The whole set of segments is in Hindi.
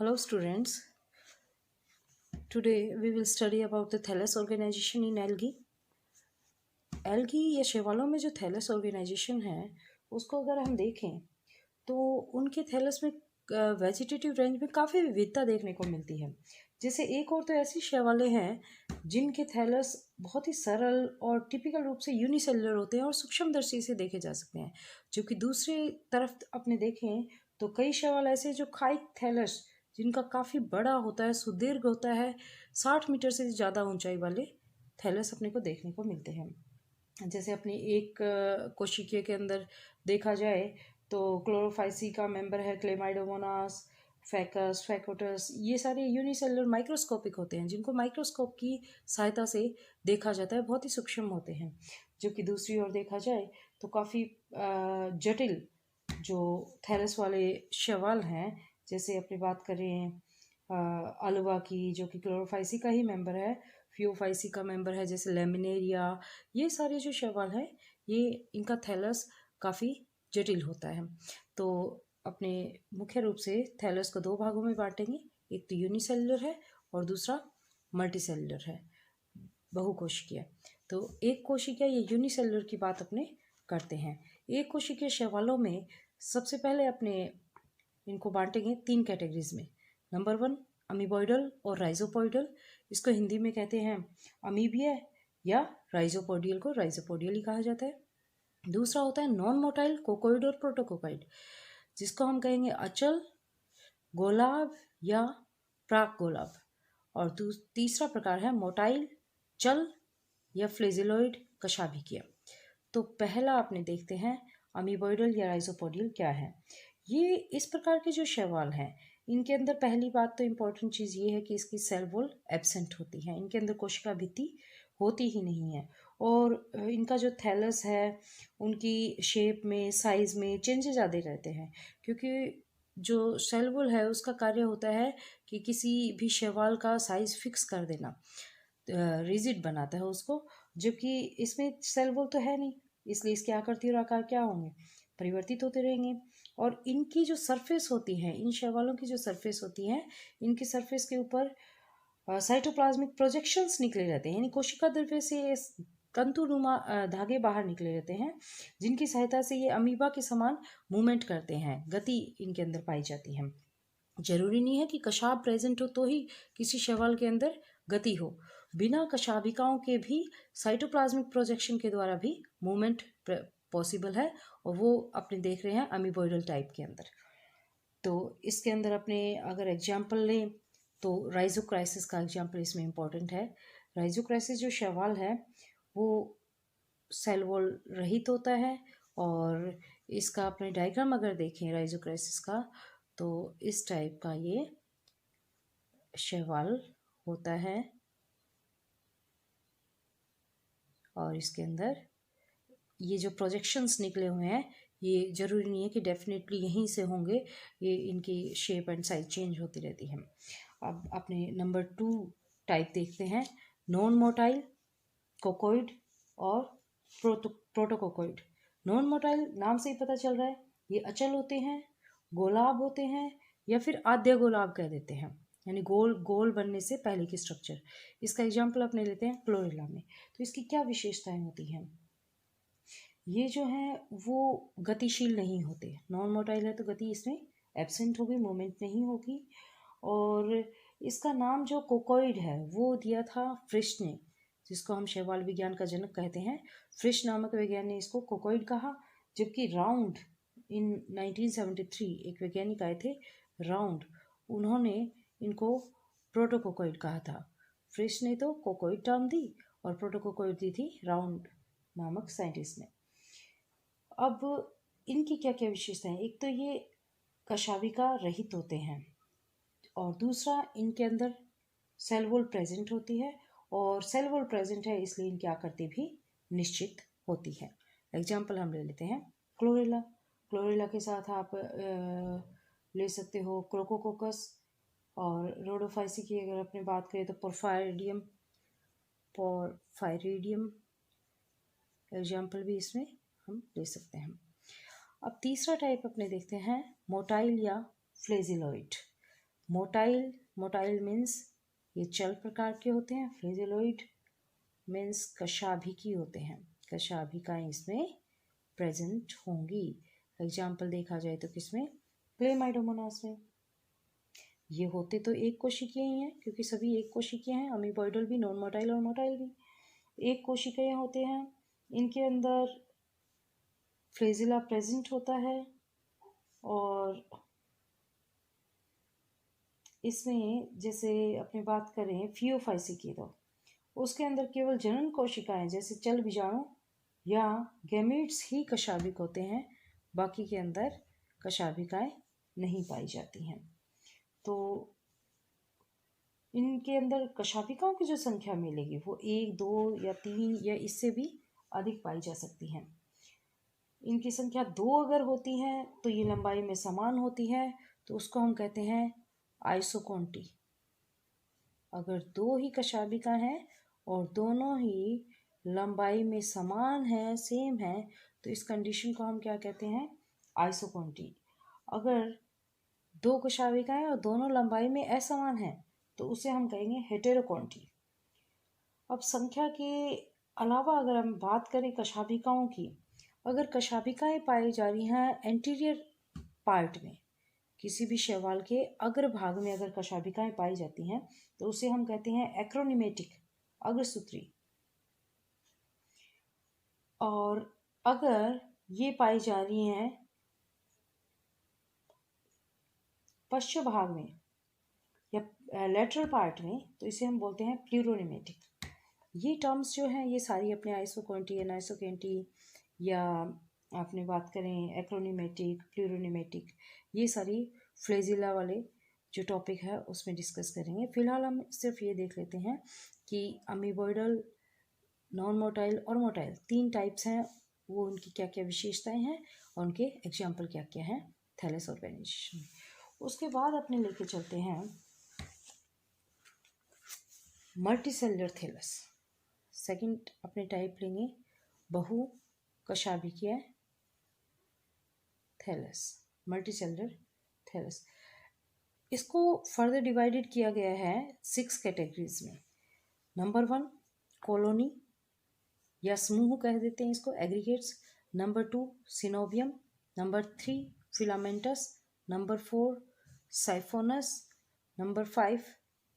Hello students, today we will study about the thallus organization in algae. Algae या शैवालों में जो थैलस ऑर्गेनाइजेशन है उसको अगर हम देखें तो उनके थैलस में वेजिटेटिव रेंज में काफ़ी विविधता देखने को मिलती है। जैसे एक और तो ऐसी शैवालें हैं जिनके थैलस बहुत ही सरल और टिपिकल रूप से यूनिसेलुलर होते हैं और सूक्ष्मदर्शी से देखे जा सकते हैं, जबकि दूसरी तरफ अपने देखें तो कई शैवाल ऐसे जो काइक थैलस जिनका काफ़ी बड़ा होता है, सुदीर्घ होता है, 60 मीटर से ज़्यादा ऊंचाई वाले थैलस अपने को देखने को मिलते हैं। जैसे अपनी एक कोशिकीय के अंदर देखा जाए तो क्लोरोफाइसी का मेंबर है क्लेमाइडोमोनास, फैकस, फैकोटस, ये सारे यूनिसेलुलर माइक्रोस्कोपिक होते हैं जिनको माइक्रोस्कोप की सहायता से देखा जाता है, बहुत ही सूक्ष्म होते हैं। जबकि दूसरी ओर देखा जाए तो काफ़ी जटिल जो थैलस वाले शैवाल हैं, जैसे अपनी बात करें अलवा की जो कि क्लोरोफाइसी का ही मेंबर है, फियोफाइसी का मेंबर है जैसे लेमिनेरिया, ये सारे जो शैवाल हैं ये इनका थैलस काफ़ी जटिल होता है। तो अपने मुख्य रूप से थैलस को दो भागों में बांटेंगे, एक तो यूनिसेलुलर है और दूसरा मल्टीसेलुलर है, बहुकोशिकीय। तो एक कोशिकीय या यूनिसेलुलर की बात अपने करते हैं। एक कोशिकीय शैवालों में सबसे पहले अपने इनको बांटेंगे 3 कैटेगरीज में। नंबर 1 अमीबॉइडल और राइजोपोइडल, इसको हिंदी में कहते हैं अमीबिया या राइजोपोडियल को राइजोपोडियल ही कहा जाता है। दूसरा होता है नॉन मोटाइल कोकोइड और प्रोटोकोकाइड, जिसको हम कहेंगे अचल, गोलाब या प्राक गोलाब। और तीसरा प्रकार है मोटाइल, चल या फ्लेजिलॉइड कशाभिकीय। तो पहला आपने देखते हैं अमीबॉइडल या राइजोपोडियल क्या है। ये इस प्रकार के जो शैवाल हैं इनके अंदर पहली बात तो इम्पोर्टेंट चीज़ ये है कि इसकी सेल वॉल एब्सेंट होती है, इनके अंदर कोशिका भित्ति होती ही नहीं है। और इनका जो थैलस है उनकी शेप में, साइज़ में चेंजेस आते रहते हैं, क्योंकि जो सेल वॉल है उसका कार्य होता है कि किसी भी शैवाल का साइज़ फिक्स कर देना, रिजिड बनाता है उसको, जबकि इसमें सेल वॉल तो है नहीं, इसलिए इसके आकृति और आकार क्या होंगे, परिवर्तित होते रहेंगे। और इनकी जो सरफेस होती है, इन शैवालों की जो सरफेस होती है, इनकी सरफेस के ऊपर साइटोप्लाज्मिक प्रोजेक्शंस निकले रहते हैं, यानी कोशिका द्रव्य से तंतुनुमा धागे बाहर निकले रहते हैं, जिनकी सहायता से ये अमीबा के समान मूवमेंट करते हैं, गति इनके अंदर पाई जाती है। जरूरी नहीं है कि कशाब प्रेजेंट हो तो ही किसी शैवाल के अंदर गति हो, बिना कशाभिकाओं के भी साइटोप्लाज्मिक प्रोजेक्शन के द्वारा भी मूवमेंट पॉसिबल है, और वो अपने देख रहे हैं अमीबॉइडल टाइप के अंदर। तो इसके अंदर अपने अगर एग्जाम्पल लें तो राइजोक्राइसिस का एग्जाम्पल इसमें इम्पॉर्टेंट है। राइजोक्राइसिस जो शैवाल है वो सेल वॉल रहित होता है, और इसका अपने डायग्राम अगर देखें राइजोक्राइसिस का तो इस टाइप का ये शैवाल होता है, और इसके अंदर ये जो प्रोजेक्शंस निकले हुए हैं ये जरूरी नहीं है कि डेफिनेटली यहीं से होंगे, ये इनकी शेप एंड साइज चेंज होती रहती है। अब अपने नंबर 2 टाइप देखते हैं, नॉन मोटाइल कोकोइड और प्रोटोकोकोइड। नॉन मोटाइल नाम से ही पता चल रहा है ये अचल होते हैं, गोलाब होते हैं, या फिर आद्य गोलाब कह देते हैं, यानी गोल गोल बनने से पहले की स्ट्रक्चर। इसका एग्जाम्पल अपने लेते हैं क्लोरेला में। तो इसकी क्या विशेषताएं होती हैं, ये जो है वो गतिशील नहीं होते। नॉन मोटाइल है तो गति इसमें एब्सेंट होगी, मूवमेंट नहीं होगी। और इसका नाम जो कोकोइड है वो दिया था फ्रिश ने, जिसको हम शैवाल विज्ञान का जनक कहते हैं। फ्रिश नामक वैज्ञानिक ने इसको कोकोइड कहा, जबकि राउंड इन 1973 एक वैज्ञानिक आए थे राउंड, उन्होंने इनको प्रोटोकोकोइड कहा था। फ्रिश ने तो कोकोइड टर्म दी और प्रोटोकोकोइड दी थी राउंड नामक साइंटिस्ट ने। अब इनकी क्या क्या विशेषताएं हैं, एक तो ये कशाभिका रहित होते हैं, और दूसरा इनके अंदर सेल वॉल प्रेजेंट होती है, और सेल वॉल प्रेजेंट है इसलिए इनकी आकृति भी निश्चित होती है। एग्जाम्पल हम ले लेते हैं क्लोरेला। क्लोरेला के साथ आप ले सकते हो क्रोकोकोकस, और रोडोफाइसी की अगर अपने बात करें तो पोरफायरिडियम एग्जाम्पल भी इसमें हम ले सकते हैं। अब तीसरा टाइप अपने देखते हैं मोटाइल या फ्लेजिलॉइड। मोटाइल, मोटाइल मीन्स ये चल प्रकार के होते हैं। फ्लेजिलोइड मीन्स कशाभिकी होते हैं, कशाभिकाएं इसमें प्रेजेंट होंगी। एग्जाम्पल देखा जाए तो किसमें, क्लेमाइडोमोनास में। ये होते तो एक कोशिकीय ही हैं क्योंकि सभी एक कोशिकीय हैं, अमीबॉइडल भी, नॉन मोटाइल और मोटाइल भी एक कोशिकीय होते हैं। इनके अंदर फ्लेजिला प्रेजेंट होता है और इसमें जैसे अपनी बात करें फियोफाइसी की तो उसके अंदर केवल जनन कोशिकाएं जैसे चल बीजाणु या गैमीट्स ही कशाभिक होते हैं, बाकी के अंदर कशाभिकाएं नहीं पाई जाती हैं। तो इनके अंदर कशाभिकाओं की जो संख्या मिलेगी वो 1, 2 या 3 या इससे भी अधिक पाई जा सकती हैं। इनकी संख्या 2 अगर होती है तो ये लंबाई में समान होती है, तो उसको हम कहते हैं आइसोकोंटी। अगर 2 ही कशाभिका हैं और दोनों ही लंबाई में समान है, सेम है, तो इस कंडीशन को हम क्या कहते हैं, आइसोकोंटी। अगर 2 कशाभिकाएं और दोनों लंबाई में असमान है तो उसे हम कहेंगे हेटेरोकोंटी। अब संख्या के अलावा अगर हम बात करें कशाभिकाओं की, अगर कशाभिकाएं पाई जा रही हैं एंटीरियर पार्ट में, किसी भी शैवाल के अग्र भाग में अगर कशाभिकाएं पाई जाती हैं तो उसे हम कहते हैं एक्रोनिमेटिक, अग्रसूत्री। और अगर ये पाई जा रही हैं पश्च भाग में या लेटरल पार्ट में तो इसे हम बोलते हैं प्लूरोनिमेटिक। ये टर्म्स जो हैं ये सारी अपने आइसोकोंटी, एनाइसोकेंटी या आपने बात करें एक्रोनिमेटिक, प्लूरोनिमेटिक, ये सारी फ्लेजिला वाले जो टॉपिक है उसमें डिस्कस करेंगे। फिलहाल हम सिर्फ ये देख लेते हैं कि अमीबॉइडल, नॉन मोटाइल और मोटाइल 3 टाइप्स हैं, वो उनकी क्या क्या विशेषताएं हैं और उनके एग्जाम्पल क्या क्या हैं थैलेस ऑर्गेनाइजेशन। उसके बाद अपने लेके चलते हैं मल्टीसेलुलर थैलस। सेकंड अपने टाइप लेंगे बहु कशाभिकीय थैलस, मल्टीसेलुलर थैलस। इसको फर्दर डिवाइडेड किया गया है 6 कैटेगरीज में। नंबर 1 कॉलोनी या समूह कह देते हैं इसको, aggregates. Number 2 coenobium. Number 3 filamentous. Number 4 siphonous. Number 5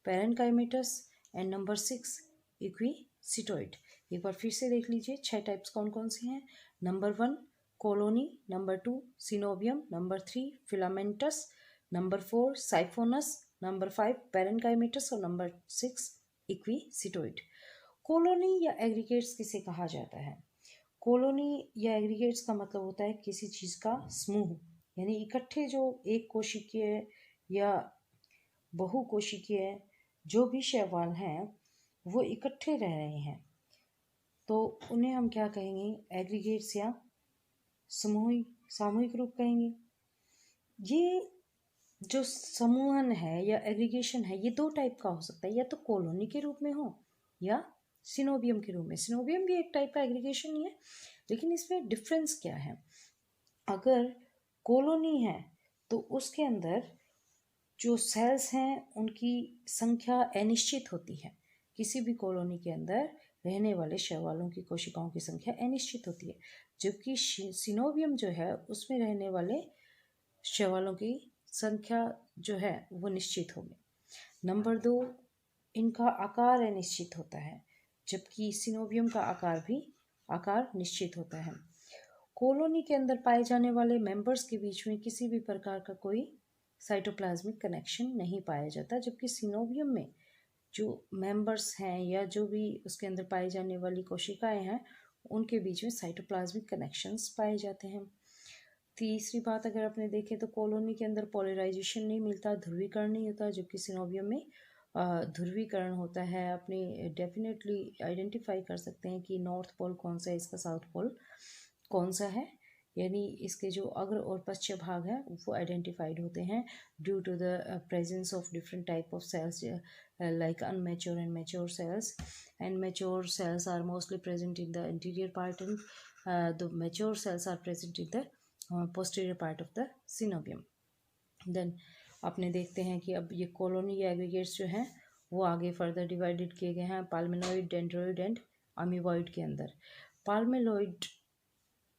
parenchymatous and number 6 equisetoid. एक बार फिर से देख लीजिए 6 टाइप्स कौन कौन से हैं। Number 1 colony, number 2 coenobium, number 3 filamentous, number 4 siphonous, number 5 parenchymatous और नंबर 6 इक्विसिटोइड। कॉलोनी या एग्रीगेट्स किसे कहा जाता है? कॉलोनी या एग्रीगेट्स का मतलब होता है किसी चीज़ का समूह, यानी इकट्ठे जो एक कोशिकीय या बहुकोशिकीय जो भी शैवाल हैं वो इकट्ठे रह रहे हैं, तो उन्हें हम क्या कहेंगे, एग्रीगेट्स या सामूहिक रूप कहेंगे। ये जो समूहन है या एग्रीगेशन है ये 2 टाइप का हो सकता है, या तो कॉलोनी के रूप में हो या सिनोबियम के रूप में। सिनोबियम भी एक टाइप का एग्रीगेशन ही है, लेकिन इसमें डिफरेंस क्या है। अगर कॉलोनी है तो उसके अंदर जो सेल्स हैं उनकी संख्या अनिश्चित होती है। किसी भी कॉलोनी के अंदर रहने वाले शैवालों की कोशिकाओं की संख्या अनिश्चित होती है, जबकि सिनोबियम जो है उसमें रहने वाले शैवालों की संख्या जो है वो निश्चित होगी। नंबर 2 इनका आकार अनिश्चित होता है, जबकि सिनोबियम का आकार निश्चित होता है। कॉलोनी के अंदर पाए जाने वाले मेंबर्स के बीच में किसी भी प्रकार का कोई साइटोप्लाज्मिक कनेक्शन नहीं पाया जाता, जबकि सिनोबियम में जो मेंबर्स हैं या जो भी उसके अंदर पाई जाने वाली कोशिकाएं हैं उनके बीच में साइटोप्लाज्मिक कनेक्शंस पाए जाते हैं। तीसरी बात अगर आपने देखें तो कॉलोनी के अंदर पोलराइजेशन नहीं मिलता, ध्रुवीकरण नहीं होता, जबकि सिनोबियम में ध्रुवीकरण होता है। अपने डेफिनेटली आइडेंटिफाई कर सकते हैं कि नॉर्थ पोल कौन सा है, इसका साउथ पोल कौन सा है, यानी इसके जो अग्र और पश्चिम भाग है वो आइडेंटिफाइड होते हैं due to the presence of different type of cells like unmature and mature cells, and mature cells are mostly present in the anterior part and the mature cells are present in the posterior part of the synovium. Then अपने देखते हैं कि अब ये कॉलोनी एग्रीगेट्स जो हैं वो आगे फर्दर डिवाइडेड किए गए हैं पाल्मेनोइड, डेंड्रोइड एंड अमीबॉइड के अंदर। पाल्मेनोइड,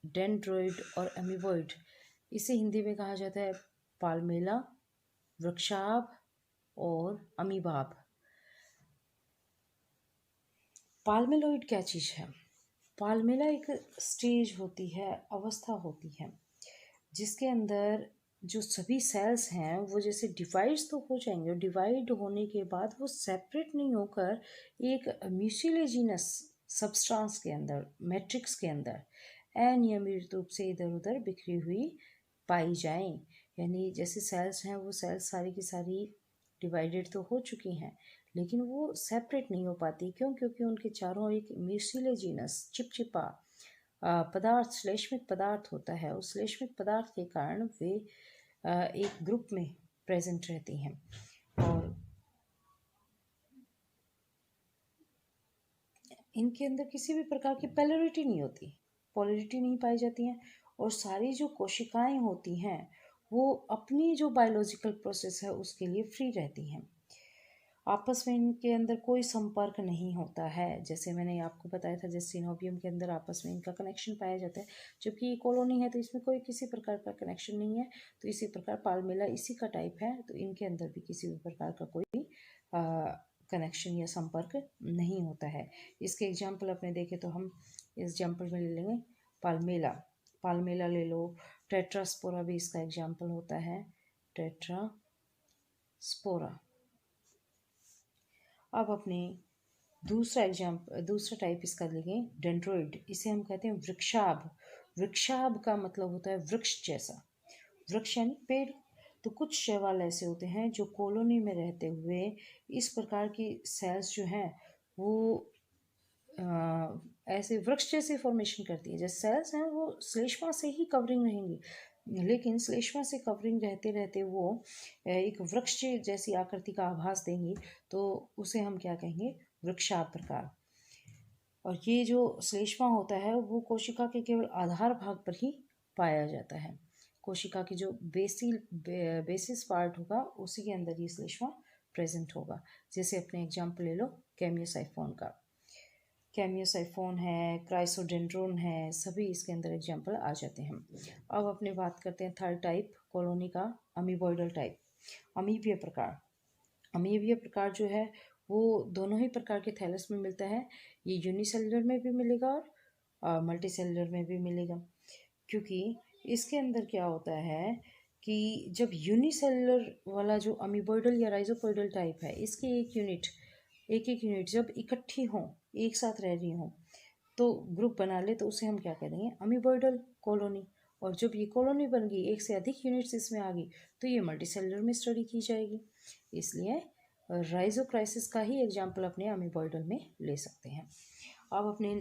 डेंड्रोइड और अमीबॉइड, इसे हिंदी में कहा जाता है पाल्मेला, वृक्षाभ और अमीबाब। पाल्मेलोइड क्या चीज़ है? पाल्मेला एक स्टेज होती है, अवस्था होती है, जिसके अंदर जो सभी सेल्स हैं वो जैसे डिवाइड्स तो हो जाएंगे, और डिवाइड होने के बाद वो सेपरेट नहीं होकर एक म्यूसिलेजिनस सब्सटेंस के अंदर, मैट्रिक्स के अंदर अनियमित रूप से इधर उधर बिखरी हुई पाई जाएं। यानी जैसे सेल्स हैं वो सेल्स सारी की सारी डिवाइडेड तो हो चुकी हैं, लेकिन वो सेपरेट नहीं हो पाती। क्यों? क्योंकि उनके चारों एक म्यूसिलेजिनस चिपचिपा पदार्थ, श्लेष्मिक पदार्थ होता है। उस श्लेष्मिक पदार्थ के कारण वे एक ग्रुप में प्रेजेंट रहती हैं, और इनके अंदर किसी भी प्रकार की पोलैरिटी नहीं होती, पोलैरिटी नहीं पाई जाती हैं, और सारी जो कोशिकाएं होती हैं वो अपनी जो बायोलॉजिकल प्रोसेस है उसके लिए फ्री रहती हैं। आपस में इनके अंदर कोई संपर्क नहीं होता है। जैसे मैंने आपको बताया था, जैसे सिनोबियम के अंदर आपस में इनका कनेक्शन पाया जाता है, जबकि ये कॉलोनी है तो इसमें कोई किसी प्रकार का कनेक्शन नहीं है। तो इसी प्रकार पाल्मेला इसी का टाइप है, तो इनके अंदर भी किसी भी प्रकार का कोई कनेक्शन या संपर्क नहीं होता है। इसके एग्जाम्पल अपने देखें तो हम इस एग्जाम्पल में ले लेंगे पाल्मेला। पाल्मेला ले लो, टेट्रास्पोरा भी इसका एग्जाम्पल होता है, टेट्रास्पोरा। अब अपने दूसरा टाइप इसका लेंगे डेंड्रोइड। इसे हम कहते हैं वृक्षाभ। वृक्षाभ का मतलब होता है वृक्ष जैसा, वृक्ष यानी पेड़। तो कुछ शैवाल ऐसे होते हैं जो कॉलोनी में रहते हुए इस प्रकार की सेल्स जो हैं वो ऐसे वृक्ष जैसे फॉर्मेशन करती है। जैसे सेल्स हैं वो श्लेष्मा से ही कवरिंग रहेंगी, लेकिन श्लेष्मा से कवरिंग रहते रहते वो एक वृक्ष जैसी आकृति का आभास देंगी, तो उसे हम क्या कहेंगे? वृक्षाभ प्रकार। और ये जो श्लेष्मा होता है वो कोशिका के केवल आधार भाग पर ही पाया जाता है। कोशिका की जो बेसिस पार्ट होगा उसी के अंदर ये श्लेष्मा प्रेजेंट होगा। जैसे अपने एग्जाम्पल ले लो कैमियोसाइफोन का। कैमियोसाइफोन है, क्राइसोडेंड्रोन है, सभी इसके अंदर एग्जाम्पल आ जाते हैं। अब अपने बात करते हैं थर्ड टाइप कॉलोनी का, अमीबॉइडल टाइप, अमीबीय प्रकार। अमीबीय प्रकार जो है वो दोनों ही प्रकार के थैलस में मिलता है। ये यूनिसेलुलर में भी मिलेगा और मल्टी सेलुलर में भी मिलेगा। क्योंकि इसके अंदर क्या होता है कि जब यूनिसेलुलर वाला जो अमीबॉइडल या राइजोपोइडल टाइप है, इसकी एक एक यूनिट जब इकट्ठी हों, एक साथ रह रही हों, तो ग्रुप बना ले, तो उसे हम क्या कह देंगे? अमीबॉइडल कॉलोनी। और जब ये कॉलोनी बन गई, एक से अधिक यूनिट्स इसमें आ गई, तो ये मल्टीसेलुलर में स्टडी की जाएगी। इसलिए राइजोक्राइसिस का ही एग्जाम्पल अपने अमीबॉइडल में ले सकते हैं। अब अपने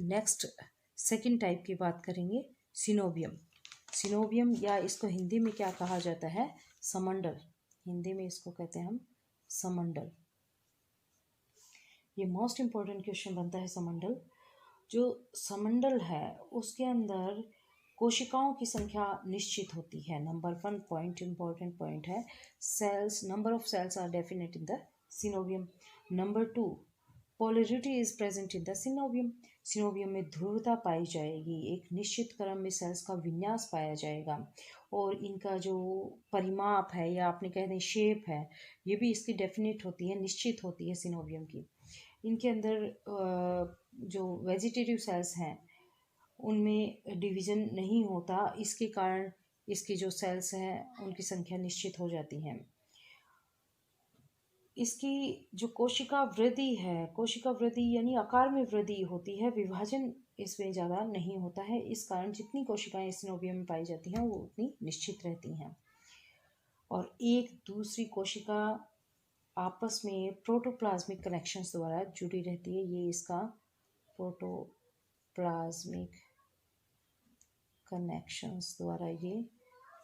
नेक्स्ट सेकंड टाइप की बात करेंगे, सिनोबियम। सिनोबियम, या इसको हिंदी में क्या कहा जाता है? समंडल। हिंदी में इसको कहते हैं हम समंडल। ये मोस्ट इम्पोर्टेंट क्वेश्चन बनता है समंडल। जो समंडल है उसके अंदर कोशिकाओं की संख्या निश्चित होती है। नंबर 1 पॉइंट, इम्पोर्टेंट पॉइंट है, cells, number of cells are definite in the coenobium. Number 2, polarity is present in the coenobium. Coenobium में ध्रुवता पाई जाएगी, एक निश्चित क्रम में सेल्स का विन्यास पाया जाएगा, और इनका जो परिमाप है या आपने कह दें शेप है, ये भी इसकी डेफिनेट होती है, निश्चित होती है सिनोबियम की। इनके अंदर जो वेजिटेटिव सेल्स हैं उनमें डिवीज़न नहीं होता, इसके कारण इसकी जो सेल्स हैं उनकी संख्या निश्चित हो जाती है। इसकी जो कोशिका वृद्धि है, कोशिका वृद्धि यानी आकार में वृद्धि होती है, विभाजन इसमें ज़्यादा नहीं होता है। इस कारण जितनी कोशिकाएं सिनोबियम में पाई जाती हैं वो उतनी निश्चित रहती हैं, और एक दूसरी कोशिका आपस में प्रोटोप्लाज्मिक कनेक्शंस द्वारा जुड़ी रहती है। ये इसका प्रोटोप्लाज्मिक कनेक्शंस द्वारा ये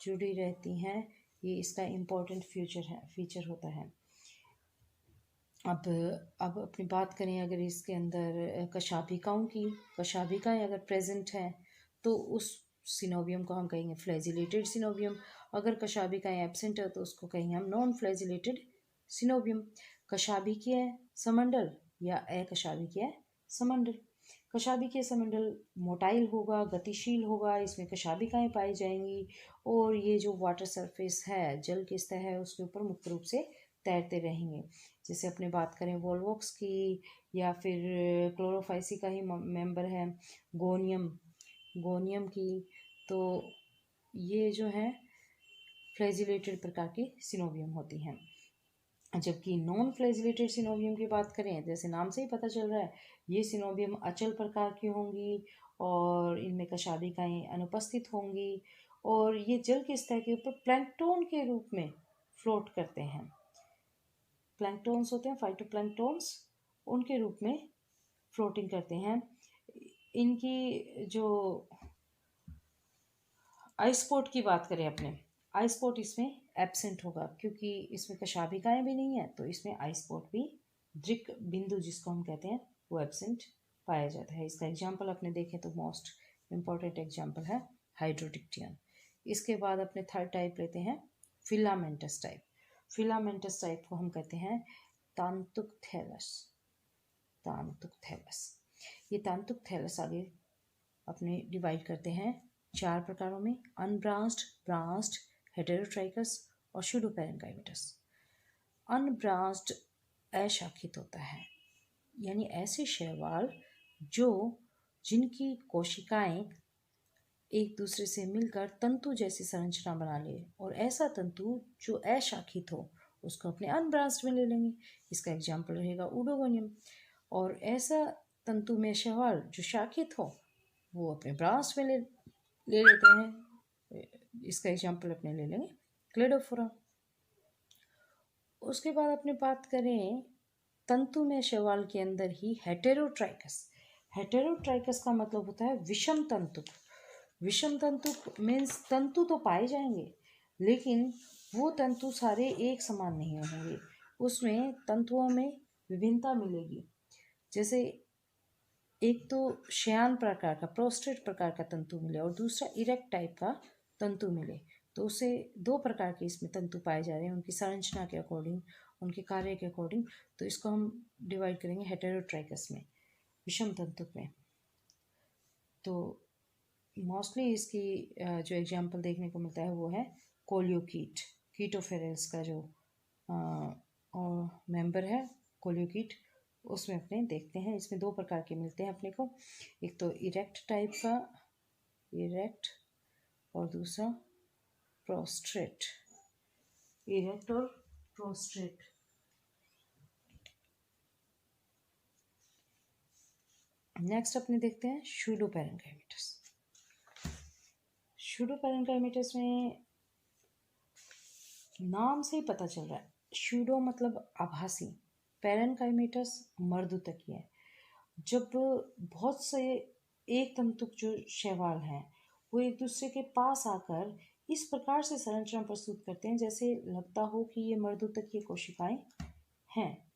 जुड़ी रहती हैं। ये इसका इम्पोर्टेंट फीचर होता है। अब अपनी बात करें अगर इसके अंदर कशाभिकाओं की, कशाभिकाएँ अगर प्रेजेंट हैं तो उस सिनोबियम को हम कहेंगे फ्लैजिलेटेड सिनोबियम। अगर कशाभिकाएं एब्सेंट है तो उसको कहेंगे हम नॉन फ्लैजिलेटेड सिनोबियम। कशाभिकीय समंडल या अकशाभिकीय समंडल। कशाभिकीय समंडल मोटाइल होगा, गतिशील होगा, इसमें कशाभिकाएं पाई जाएंगी और ये जो वाटर सरफेस है, जल की सतह है, उसके ऊपर मुक्त रूप से तैरते रहेंगे। जैसे अपने बात करें वोल्वोक्स की या फिर क्लोरोफाइसी का ही मेंबर है गोनियम, गोनियम की, तो ये जो है फ्लैजिलेटेड प्रकार की सिनोबियम होती हैं। जबकि नॉन फ्लैजिलेटेड सिनोबियम की बात करें, जैसे नाम से ही पता चल रहा है, ये सिनोबियम अचल प्रकार की होंगी और इनमें कशाभिकाएं अनुपस्थित होंगी और ये जल की सतह के ऊपर प्लैंकटन के रूप में फ्लोट करते हैं। प्लैंकटन्स होते हैं फाइटोप्लैंकटन्स, उनके रूप में फ्लोटिंग करते हैं। इनकी जो आइसपोर्ट की बात करें अपने, आइसपोर्ट इसमें एब्सेंट होगा क्योंकि इसमें कशाभिकाएं भी नहीं है, तो इसमें आइसपोर्ट भी दृक बिंदु जिसको हम कहते हैं वो एब्सेंट पाया जाता है। इसका एग्जाम्पल अपने देखें तो मोस्ट इम्पॉर्टेंट एग्जाम्पल है हाइड्रोडिक्टियन। इसके बाद अपने थर्ड टाइप लेते हैं फिलामेंटस टाइप। फिलामेंटस टाइप को हम कहते हैं तांतुक थैलस। तांतुक थैलस, ये तांतुक थैलस आगे अपने डिवाइड करते हैं 4 प्रकारों में, अनब्रांच्ड, ब्रांच्ड, हेटेरोट्राइकस और स्यूडोपेरेन्काइमेटस। अनब्रांच्ड अशाखित होता है, यानी ऐसे शैवाल जो जिनकी कोशिकाएं एक दूसरे से मिलकर तंतु जैसी संरचना बना ले, और ऐसा तंतु जो अशाखित हो उसको अपने अनब्रांच्ड में ले लेंगे। इसका एग्जाम्पल रहेगा ऊडोगोनियम। और ऐसा तंतु में शैवाल जो शाखित हो वो अपने ब्रांच में ले लेते हैं। इसका एग्जाम्पल अपने ले लेंगे क्लेडोफोरा। उसके बाद अपने बात करें तंतु में शैवाल के अंदर ही हेटेरोट्राइकस। हेटेरोट्राइकस का मतलब होता है विषम तंतुक। विषम तंतुक मीन्स तंतु तो पाए जाएंगे लेकिन वो तंतु सारे एक समान नहीं होंगे, उसमें तंतुओं में विभिन्नता मिलेगी। जैसे एक तो शयान प्रकार का प्रोस्टेट प्रकार का तंतु मिले और दूसरा इरेक्ट टाइप का तंतु मिले, तो उसे 2 प्रकार के इसमें तंतु पाए जा रहे हैं उनकी संरचना के अकॉर्डिंग, उनके कार्य के अकॉर्डिंग। तो इसको हम डिवाइड करेंगे हेटेरोट्राइकस में, विषम तंतुक में। तो मोस्टली इसकी जो एग्जाम्पल देखने को मिलता है वो है कोलियोकीट, कीटोफेरेल्स का जो मेंबर है कोलियोकीट, उसमें अपने देखते हैं। इसमें 2 प्रकार के मिलते हैं अपने को, एक तो इरेक्ट टाइप का, इरेक्ट, और दूसरा प्रोस्ट्रेट, इरेक्ट और प्रोस्ट्रेट। नेक्स्ट अपने देखते हैं स्यूडोपेरेन्काइमेटस। स्यूडोपेरेन्काइमेटस में नाम से ही पता चल रहा है, स्यूडो मतलब आभासी, पेरेन्काइमेटस मर्दूतकीय। जब बहुत से एक तंतुक जो शैवाल हैं वो एक दूसरे के पास आकर इस प्रकार से संरचना प्रस्तुत करते हैं जैसे लगता हो कि ये मर्दूतकीय कोशिकाएं हैं,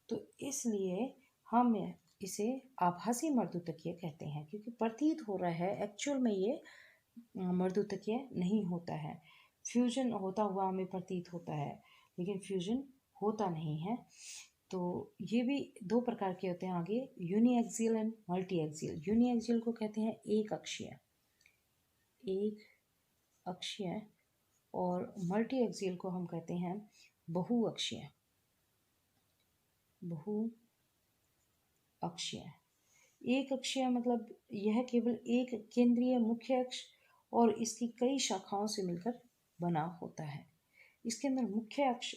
तो इसलिए हम इसे आभासी मर्दूतकीय कहते हैं क्योंकि प्रतीत हो रहा है, एक्चुअल में ये मर्दूतकीय नहीं होता है। फ्यूजन होता हुआ हमें प्रतीत होता है लेकिन फ्यूजन होता नहीं है। तो ये भी 2 प्रकार के होते हैं आगे, uniaxial and multi axial. Uniaxial को कहते हैं एक अक्षीय, एक अक्षीय, और मल्टी एक्सियल को हम कहते हैं बहुअक्षीय, बहु अक्षीय। एक अक्षीय मतलब यह केवल एक केंद्रीय मुख्य अक्ष और इसकी कई शाखाओं से मिलकर बना होता है। इसके अंदर मुख्य अक्ष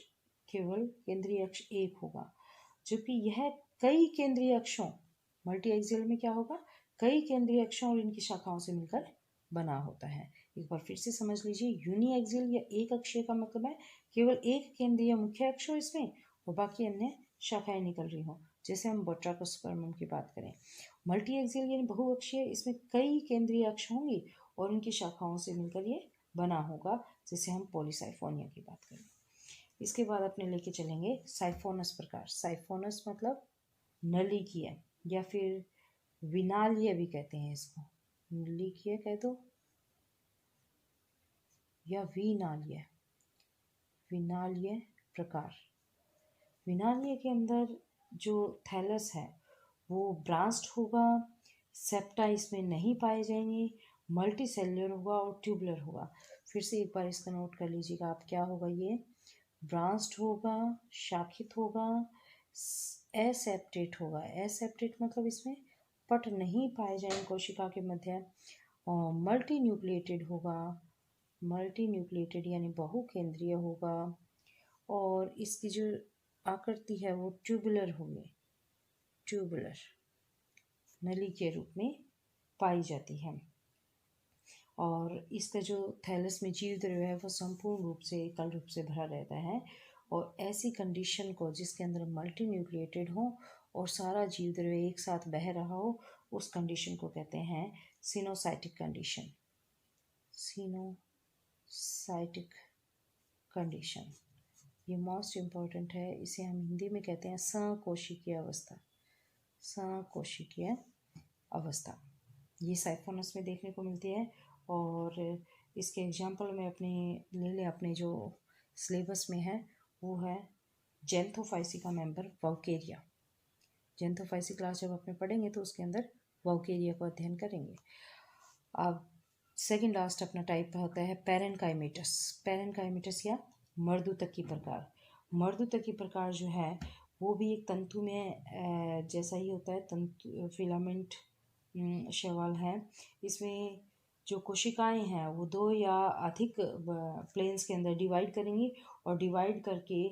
केवल केंद्रीय अक्ष एक होगा, जबकि यह कई केंद्रीय अक्षों, मल्टी एक्सियल में क्या होगा, कई केंद्रीय अक्षों और इनकी शाखाओं से मिलकर बना होता है। एक बार फिर से समझ लीजिए, यूनि एक्सियल या एक अक्षीय का मतलब है केवल एक केंद्रीय मुख्य अक्ष हो इसमें और बाकी अन्य शाखाएं निकल रही हो, जैसे हम बोट्राकोस्पर्मम की बात करें। मल्टी एक्सियल यानी बहुअक्षीय, इसमें कई केंद्रीय अक्ष होंगी और इनकी शाखाओं से मिलकर ये बना होगा, जैसे हम पॉलीसाइफोनिया की बात करें। इसके बाद अपने लेके चलेंगे साइफोनस प्रकार। साइफोनस मतलब नलिकीय या फिर विनालीय भी कहते हैं इसको, नलिकीय कह दो, या विनालीय विनालीय प्रकार। विनालीय के अंदर जो थैलस है वो ब्रांच्ड होगा, सेप्टा इसमें नहीं पाए जाएंगे, मल्टी सेल्युलर होगा और ट्यूबुलर होगा। फिर से एक बार इसका नोट कर लीजिएगा आप, क्या होगा ये, ब्रांच्ड होगा, शाखित होगा, एसेप्टेट होगा। एसेप्टेट मतलब इसमें पट नहीं पाए जाएंगे कोशिका के मध्य, और मल्टी न्यूक्लिएटेड होगा, मल्टी न्यूक्लिएटेड यानी बहुकेंद्रीय होगा, और इसकी जो आकृति है वो ट्यूबुलर होगी, ट्यूबुलर नली के रूप में पाई जाती है। और इसका जो थैलस में जीव द्रव्य है वो संपूर्ण रूप से एकल रूप से भरा रहता है, और ऐसी कंडीशन को जिसके अंदर मल्टी न्यूक्लिएटेड हो और सारा जीव द्रव्य एक साथ बह रहा हो, उस कंडीशन को कहते हैं सिनोसाइटिक कंडीशन। सिनोसाइटिक कंडीशन ये मोस्ट इम्पॉर्टेंट है, इसे हम हिंदी में कहते हैं सकोशिकीय अवस्था। सकोशिकीय अवस्था ये साइफोनस में देखने को मिलती है, और इसके एग्जाम्पल में अपने ले लें, अपने जो सिलेबस में है वो है जेंथोफाइसी का मेंबर वॉल्केरिया। जेंथोफाइसी क्लास जब अपने पढ़ेंगे तो उसके अंदर वॉल्केरिया को अध्ययन करेंगे। अब सेकंड लास्ट अपना टाइप होता है पैरेनकाइमेटस। पैरेनकाइमेटस या मर्दूतकी प्रकार। मर्दूतकी प्रकार जो है वो भी एक तंतु में जैसा ही होता है, तंतु फिलामेंट शैवाल है। इसमें जो कोशिकाएं हैं वो दो या अधिक प्लेन्स के अंदर डिवाइड करेंगी, और डिवाइड करके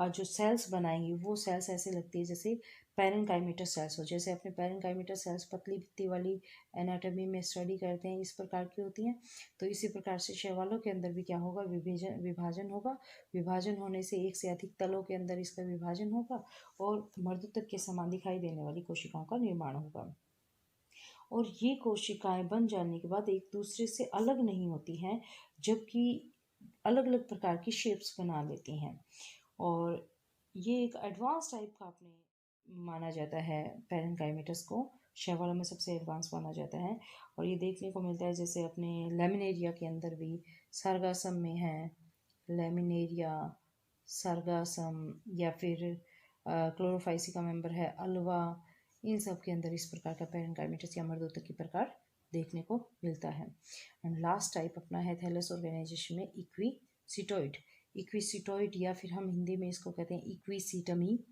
जो सेल्स बनाएंगी वो सेल्स ऐसे लगती है जैसे पैरेनकाइमेटस सेल्स हो। जैसे अपने पैरेनकाइमेटस सेल्स पतली भित्ति वाली एनाटॉमी में स्टडी करते हैं, इस प्रकार की होती हैं। तो इसी प्रकार से शैवालों के अंदर भी क्या होगा, विभाजन होगा। विभाजन होने से एक से अधिक तलों के अंदर इसका विभाजन होगा, और मर्दूतक के समान दिखाई देने वाली कोशिकाओं का निर्माण होगा। और ये कोशिकाएं बन जाने के बाद एक दूसरे से अलग नहीं होती हैं, जबकि अलग अलग प्रकार की शेप्स बना लेती हैं। और ये एक एडवांस टाइप का अपने माना जाता है, पैरेनकाइमेटस को शैवालों में सबसे एडवांस माना जाता है। और ये देखने को मिलता है जैसे अपने लेमिनेरिया के अंदर भी, सर्गासम में है लेमिनेरिया, सर्गासम, या फिर क्लोरोफाइसी का मेंबर है अल्वा। इन सब के अंदर इस प्रकार का पैरेनकाइमेटस या मर्दूतकी प्रकार देखने को मिलता है। एंड लास्ट टाइप अपना है थैलस ऑर्गेनाइजेशन में इक्विसिटोइड। इक्विसिटोइड या फिर हम हिंदी में इसको कहते हैं इक्विसीटमी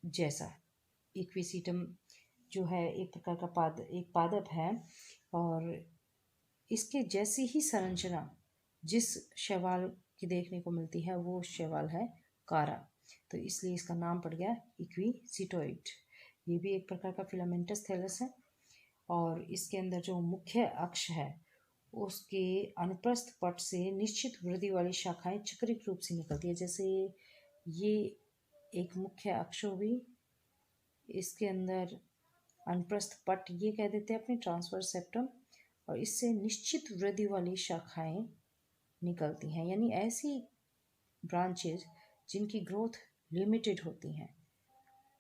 जैसा। इक्विसीटम जो है एक प्रकार का एक पादप है, और इसके जैसी ही संरचना जिस शैवाल की देखने को मिलती है वो शैवाल है कारा, तो इसलिए इसका नाम पड़ गया इक्विसिटोइड। ये भी एक प्रकार का फिलामेंटस थैलस है, और इसके अंदर जो मुख्य अक्ष है उसके अनुप्रस्थ पट से निश्चित वृद्धि वाली शाखाएं चक्रिक रूप से निकलती है। जैसे ये एक मुख्य अक्ष होगी, इसके अंदर अनुप्रस्थ पट ये कह देते हैं अपने ट्रांसवर्स सेप्टम, और इससे निश्चित वृद्धि वाली शाखाएं निकलती हैं, यानी ऐसी ब्रांचेज जिनकी ग्रोथ लिमिटेड होती हैं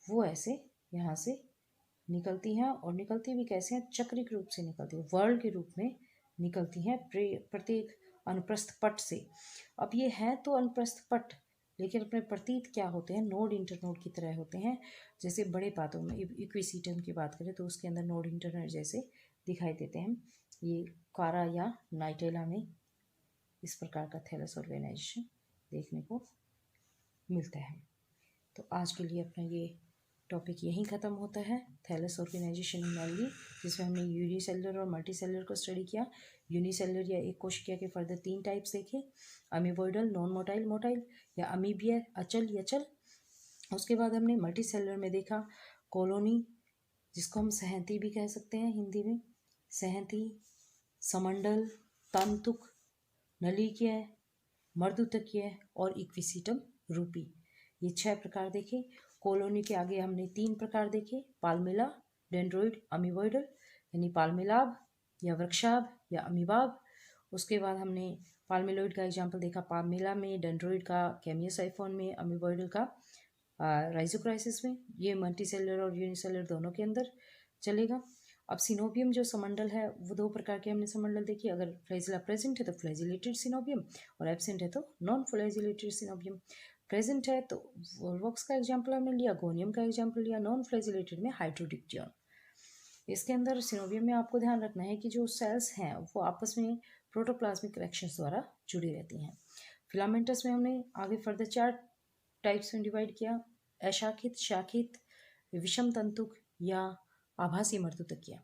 वो ऐसे यहाँ से निकलती हैं। और निकलती भी कैसे हैं, चक्रिक रूप से निकलती है, वर्ल के रूप में निकलती हैं प्रत्येक अनुप्रस्थ पट से। अब ये है तो अनुप्रस्थ पट, लेकिन अपने प्रतीत क्या होते हैं, नोड इंटरनोड की तरह होते हैं। जैसे बड़े पादों में इक्विसीटम की बात करें तो उसके अंदर नोड इंटरनोड जैसे दिखाई देते हैं। ये कारा या नाइटेला में इस प्रकार का थैलस ऑर्गेनाइजेशन देखने को मिलता है। तो आज के लिए अपना ये टॉपिक यहीं ख़त्म होता है, थैलस ऑर्गेनाइजेशन इन एल्गी, जिसमें हमने यूनिसेलुलर और मल्टीसेलुलर को स्टडी किया। यूनिसेलुलर या एक कोशिका के फर्दर 3 टाइप्स देखे, अमीबॉइडल, नॉन मोटाइल, मोटाइल, या अमीबिया, अचल या चल। उसके बाद हमने मल्टीसेलुलर में देखा कॉलोनी, जिसको हम सहंती भी कह सकते हैं हिंदी में, सहंती, समंडल, तंतुक, नलिकीय, मर्दूतकीय और इक्विसीटम रूपी। ये 6 प्रकार देखे। कॉलोनी के आगे हमने 3 प्रकार देखे, पाल्मेला, डेंड्रोइड, अमीबॉइडल, यानी पाल्मेलाब या वृक्षाभ या अमीबाब। उसके बाद हमने पाल्मेलॉइड का एग्जाम्पल देखा, पाल्मेला में, डेंड्रोइड का कैमियोसाइफोन में, अमीबॉइडल का राइजोक्राइसिस में। ये मल्टीसेलुलर और यूनिसेलुलर दोनों के अंदर चलेगा। अब सिनोबियम जो समंडल है वो दो प्रकार के हमने समंडल देखी। अगर फ्लैजिला प्रेजेंट है तो फ्लैजिलेटेड सिनोबियम, और एब्सेंट है तो नॉन फ्लैजिलेटेड सिनोबियम। प्रेजेंट है तो वोल्वॉक्स का एग्जाम्पल हमने लिया, गोनियम का एग्जाम्पल लिया। नॉन फ्लैजिलेटेड में हाइड्रोडिप्टियन। इसके अंदर सिनोबियम में आपको ध्यान रखना है कि जो सेल्स हैं वो आपस में प्रोटोप्लाज्मिक कनेक्शंस द्वारा जुड़ी रहती हैं। फिलामेंटस में हमने आगे फर्दर 4 टाइप्स में डिवाइड किया, अशाखित, शाखित, विषम तंतुक या आभासी मर्दुतकिया।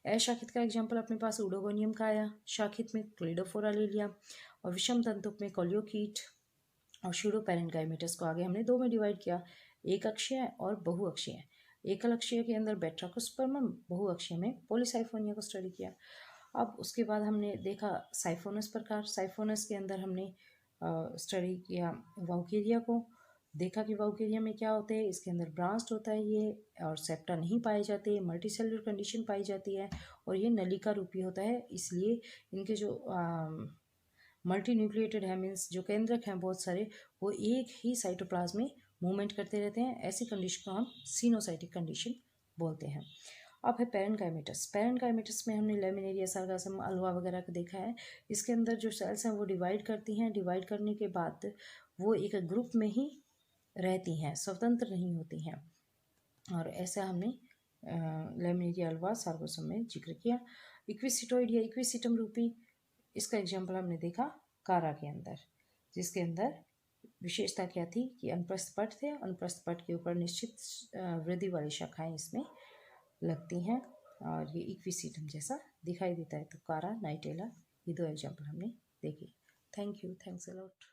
अशाखित का एग्जाम्पल अपने पास उडोगोनियम का आया, शाखित में क्लेडोफोरा ले लिया, और विषम तंतुक में कोलियोकीट और श्यूडोपेरेन्काइमेटस को आगे हमने 2 में डिवाइड किया, एक अक्षीय और बहुअक्षीय। एकल अक्षीय के अंदर बेट्राकोस्पर्मम, बहुअक्षीय में पॉलीसाइफोनिया को स्टडी किया। अब उसके बाद हमने देखा साइफोनस प्रकार। साइफोनस के अंदर हमने स्टडी किया वाउकेरिया को, देखा कि वाउकेरिया में क्या होते हैं, इसके अंदर ब्रांच्ड होता है ये, और सेप्टा नहीं पाए जाते, मल्टीसेलुलर कंडीशन पाई जाती है, और ये नलिका रूपी होता है, इसलिए इनके जो मल्टी न्यूक्लिएटेड है, मीन्स जो केंद्रक हैं बहुत सारे, वो एक ही साइटोप्लाज्म में मूवमेंट करते रहते हैं। ऐसी कंडीशन को हम सिनोसाइटिक कंडीशन बोलते हैं। अब है पेरेन्काइमेटस। पेरेन्काइमेटस में हमने लेमिनेरिया, सार्गासम, अल्वा वगैरह को देखा है। इसके अंदर जो सेल्स हैं वो डिवाइड करती हैं, डिवाइड करने के बाद वो एक ग्रुप में ही रहती हैं, स्वतंत्र नहीं होती हैं, और ऐसा हमने लेमिनेरिया, अल्वा, सार्गासम में जिक्र किया। इक्विसिटोइड या इक्विसिटम रूपी, इसका एग्जाम्पल हमने देखा कारा के अंदर, जिसके अंदर विशेषता क्या थी कि अनुप्रस्थ पट थे, अनुप्रस्थ पट के ऊपर निश्चित वृद्धि वाली शाखाएं इसमें लगती हैं, और ये इक्विसिटम जैसा दिखाई देता है। तो कारा, नाइटेला, ये 2 एग्जाम्पल हमने देखे। Thank you, thanks a lot.